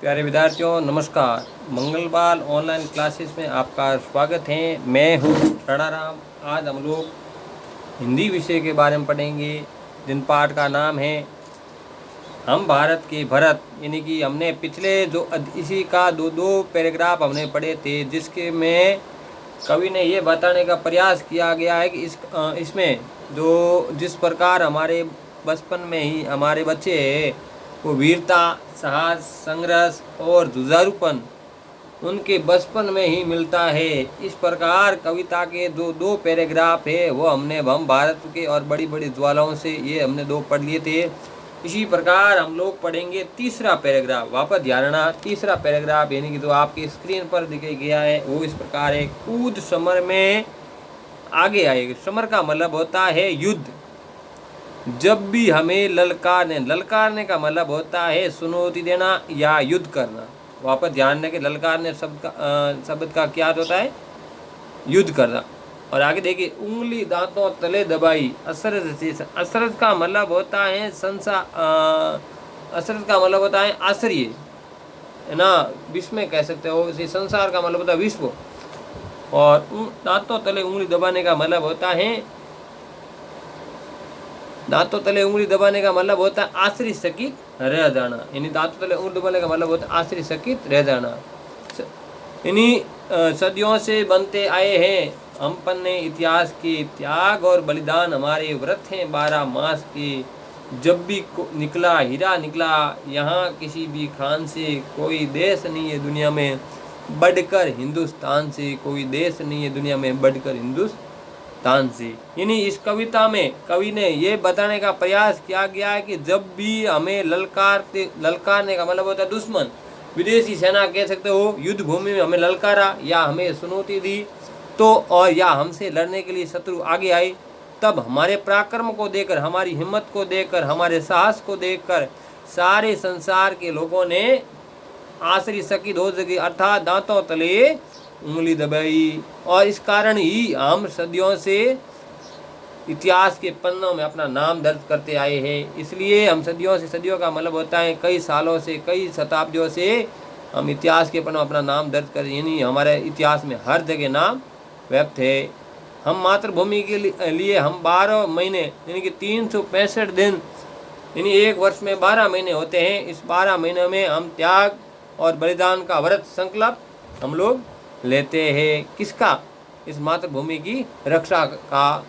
प्यारे विद्यार्थियों नमस्कार। मंगलवार ऑनलाइन क्लासेस में आपका स्वागत है। मैं हूँ राणाराम। आज हम लोग हिंदी विषय के बारे में पढ़ेंगे जिन पाठ का नाम है हम भारत के भरत। यानी कि हमने पिछले इसी का दो पैराग्राफ हमने पढ़े थे, जिसके में कवि ने ये बताने का प्रयास किया गया है कि इसमें जिस प्रकार हमारे बचपन में ही हमारे बच्चे हैं वो वीरता, साहस, संघर्ष और जुझारूपन उनके बचपन में ही मिलता है। इस प्रकार कविता के दो पैराग्राफ है वो हम भारत के और बड़ी बड़ी ज्वालाओं से ये हमने दो पढ़ लिए थे। इसी प्रकार हम लोग पढ़ेंगे तीसरा पैराग्राफ। वापस ध्यान रखना, तीसरा पैराग्राफ यानी कि जो आपकी स्क्रीन पर दिखाई गया है वो इस प्रकार है। कूद समर में आगे आएगा। समर का मतलब होता है युद्ध। जब भी हमें ललकारने का मतलब होता है चुनौती देना या युद्ध करना। वापस ध्यान दें कि ललकारने शब्द का क्या होता है? युद्ध करना। और आगे देखिए, उंगली दांतों तले दबाई असरज से। असरज का मतलब होता है असरज का मतलब होता है आश्चर्य, है ना, विश्व में कह सकते हो। इसी संसार का मतलब होता है विश्व। और दांतों तले उंगली दबाने का मतलब होता है आश्चर्यचकित रह जाना। यानी दांतों तले उंगली दबाने का मतलब होता है आश्चर्यचकित रह जाना। इन्हीं सदियों से बनते आए हैं हम पन्ने इतिहास के। त्याग और बलिदान हमारे व्रत हैं 12 मास के। जब भी निकला हीरा निकला यहाँ किसी भी खान से। कोई देश नहीं है दुनिया में बढ़कर हिंदुस्तान से। कोई देश नहीं है दुनिया में बढ़कर हिंदुस्तान से। यानी इस कविता में कवि ने ये बताने का प्रयास किया गया है कि जब भी हमें ललकारने का मतलब होता है दुश्मन, विदेशी सेना कह सकते हो, युद्ध भूमि में हमें ललकारा या हमें चुनौती दी तो, और या हमसे लड़ने के लिए शत्रु आगे आए, तब हमारे पराक्रम को देखकर, हमारी हिम्मत को देखकर, हमारे साहस को देखकर सारे संसार के लोगों ने आश्चर्यचकित हो सके, अर्थात दांतों तले उंगली दबाई। और इस कारण ही हम सदियों से इतिहास के पन्नों में अपना नाम दर्ज करते आए हैं। इसलिए हम सदियों का मतलब होता है कई सालों से, कई शताब्दियों से हम इतिहास के पन्नों में अपना नाम दर्ज कर, यानी हमारे इतिहास में हर जगह नाम व्यक्त है। हम मातृभूमि के लिए हम 12 महीने यानी कि 365 दिन, यानी एक वर्ष में 12 महीने होते हैं। इस 12 महीनों में हम त्याग और बलिदान का व्रत संकल्प हम लोग लेते हैं। किसका? इस मातृभूमि की रक्षा का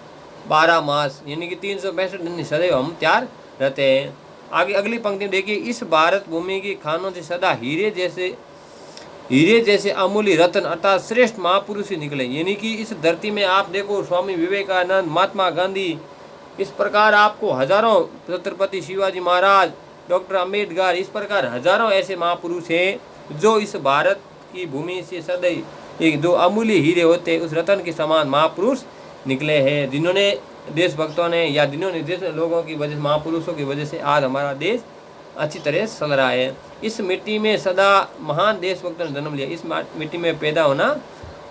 12 मास यानी कि 365 दिन सदैव हम तैयार रहते हैं। आगे अगली पंक्ति में देखिए, इस भारत भूमि की खानों से सदा हीरे जैसे अमूल्य रत्न अर्थात श्रेष्ठ महापुरुष ही निकले। यानी कि इस धरती में आप देखो, स्वामी विवेकानंद, महात्मा गांधी, इस प्रकार आपको हजारों, छत्रपति शिवाजी महाराज, डॉक्टर अम्बेडकर, इस प्रकार हजारों ऐसे महापुरुष हैं जो इस भारत की भूमि से सदैव एक दो अमूल्य हीरे होते उस रत्न के समान महापुरुष निकले हैं, जिन्होंने देशभक्तों ने या जिन्होंने देश लोगों की वजह से, महापुरुषों की वजह से आज हमारा देश अच्छी तरह चल रहा है। इस मिट्टी में सदा महान देशभक्तों ने जन्म लिया। इस मिट्टी में पैदा होना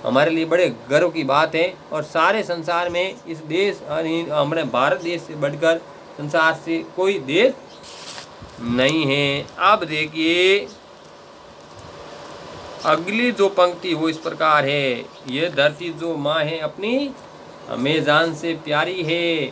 हमारे लिए बड़े गर्व की बात है। और सारे संसार में इस देश, हमारे भारत देश से बढ़कर संसार से कोई देश नहीं है। अब देखिए अगली जो पंक्ति वो इस प्रकार है, ये धरती जो माँ है अपनी हमें जान से प्यारी है।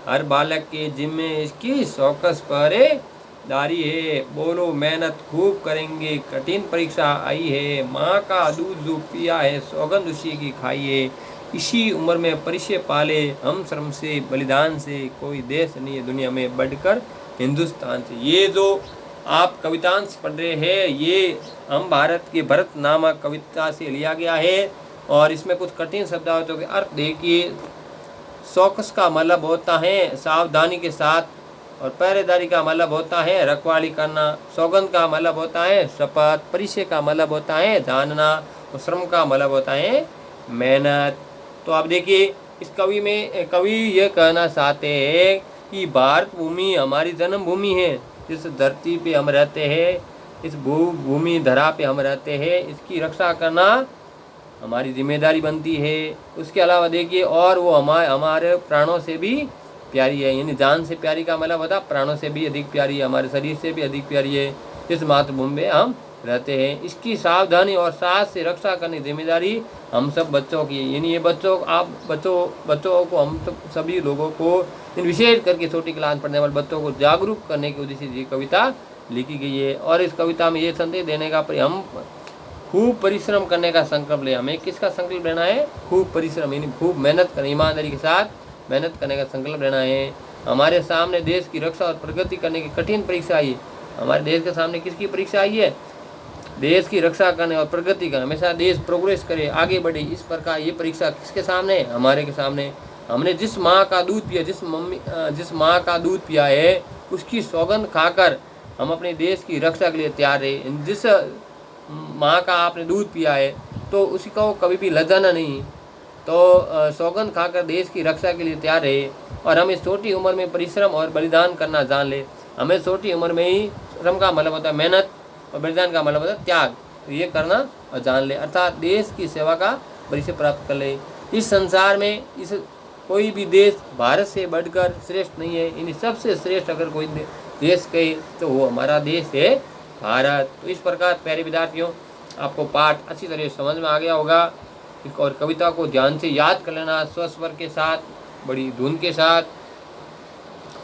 हर बालक के जिम्मे इसकी चौकस पहरेदारी है। बोलो मेहनत खूब करेंगे, कठिन परीक्षा आई है। माँ का दूध जो पिया है सौगंध उसी की खाई है। इसी उम्र में परिचय पाले हम श्रम से, बलिदान से। कोई देश नहीं है दुनिया में बढ़कर हिंदुस्तान से। ये जो आप कवितांश पढ़ रहे हैं ये हम भारत के भरत नामक कविता से लिया गया है। और इसमें कुछ कठिन शब्दावलियों के अर्थ देखिए। चौकस का मतलब होता है सावधानी के साथ, और पहरेदारी का मतलब होता है रखवाली करना। सौगंध का मतलब होता है शपथ। परिचय का मतलब होता है जानना। और श्रम का मतलब होता है मेहनत। तो आप देखिए इस कवि ये कहना चाहते हैं कि भारत भूमि हमारी जन्म भूमि है। जिस धरती पे हम रहते हैं, इस भूमि धरा पे हम रहते हैं, इसकी रक्षा करना हमारी जिम्मेदारी बनती है। उसके अलावा देखिए, और वो हमारे प्राणों से भी प्यारी है। यानी जान से प्यारी का मतलब होता प्राणों से भी अधिक प्यारी है, हमारे शरीर से भी अधिक प्यारी है। इस मातृभूमि में हम रहते हैं। इसकी सावधानी और साहस से रक्षा करने की जिम्मेदारी हम सब बच्चों की है। यानी ये बच्चों को हम सभी लोगों को, इन विशेष करके छोटी क्लास पढ़ने वाले बच्चों को जागरूक करने के उद्देश्य से ये कविता लिखी गई है। और इस कविता में ये संदेश देने का हम खूब परिश्रम करने का संकल्प ले। हमें किसका संकल्प लेना है? खूब परिश्रम, यानी खूब मेहनत करनी, ईमानदारी के साथ मेहनत करने का संकल्प लेना है। हमारे सामने देश की रक्षा और प्रगति करने की कठिन परीक्षा आई है। हमारे देश के सामने किसकी परीक्षा आई है? देश की रक्षा करने और प्रगति का, हमेशा देश प्रोग्रेस करे, आगे बढ़े, इस प्रकार ये परीक्षा किसके सामने? हमारे के सामने। हमने जिस माँ का दूध पिया, जिस माँ का दूध पिया है उसकी सौगंध खाकर हम अपने देश की रक्षा के लिए तैयार रहे। जिस माँ का आपने दूध पिया है तो उसी को कभी भी लजाना नहीं, तो सौगंध खाकर देश की रक्षा के लिए तैयार रहे। और हम इस छोटी उम्र में परिश्रम और बलिदान करना जान ले। हमें छोटी उम्र में ही, श्रम का मतलब होता है मेहनत और बलिदान का मतलब होता है त्याग, तो ये करना और जान ले, अर्थात देश की सेवा का परिचय प्राप्त कर ले। इस संसार में कोई भी देश भारत से बढ़कर श्रेष्ठ नहीं है। इन सबसे श्रेष्ठ अगर कोई देश कहे तो वो हमारा देश है भारत। तो इस प्रकार प्यारे विद्यार्थियों, आपको पाठ अच्छी तरह समझ में आ गया होगा। और कविता को ध्यान से याद कर लेना, स्वस्वर के साथ, बड़ी धुन के साथ।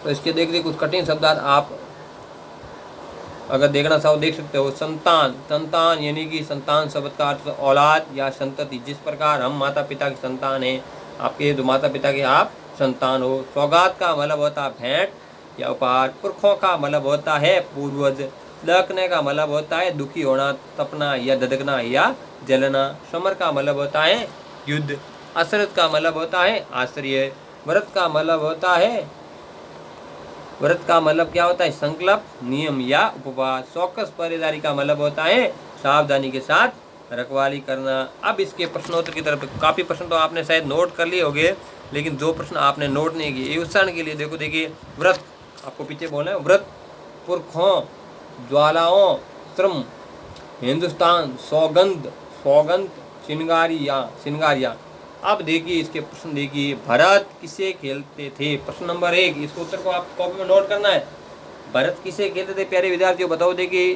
तो इसके देखते कुछ कठिन शब्द आप अगर देखना चाहो देख सकते हो। संतान यानी कि संतान शब्द का अर्थ औलाद या संतति। जिस प्रकार हम माता पिता की संतान हैं, आपके जो माता पिता के आप संतान हो। सौगात का मतलब होता है भेंट या उपहार। पुरखों का मतलब होता है पूर्वज। दहकने का मतलब होता है दुखी होना, तपना या धधकना या जलना। समर का मतलब होता है युद्ध। असरत का मतलब होता है आश्रय। व्रत का मतलब क्या होता है? संकल्प, नियम या उपवास। चौकस पहरेदारी का मतलब होता है सावधानी के साथ रखवाली करना। अब इसके प्रश्नोत्तर की तरफ, काफ़ी प्रश्न तो आपने शायद नोट कर लिए होंगे, लेकिन जो प्रश्न आपने नोट नहीं किए, उच्चारण के लिए देखिए। व्रत आपको पीछे बोलना है। व्रत, पुरखों, ज्वालाओं, श्रम, हिंदुस्तान, सौगंध, चिंगारिया। अब देखिए इसके प्रश्न देखिए। भरत किसे खेलते थे? प्रश्न नंबर 1, इसको उत्तर को आप कॉपी में नोट करना है। भरत किसे खेलते थे प्यारे विद्यार्थियों, बताओ देखिए।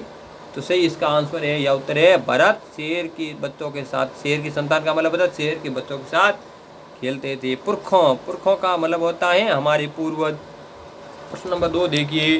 तो सही इसका आंसर है या उत्तर है भरत शेर के बच्चों के साथ, शेर की संतान का मतलब होता है शेर के बच्चों के साथ खेलते थे। पुरखों का मतलब होता है हमारे पूर्वज। प्रश्न नंबर 2 देखिए।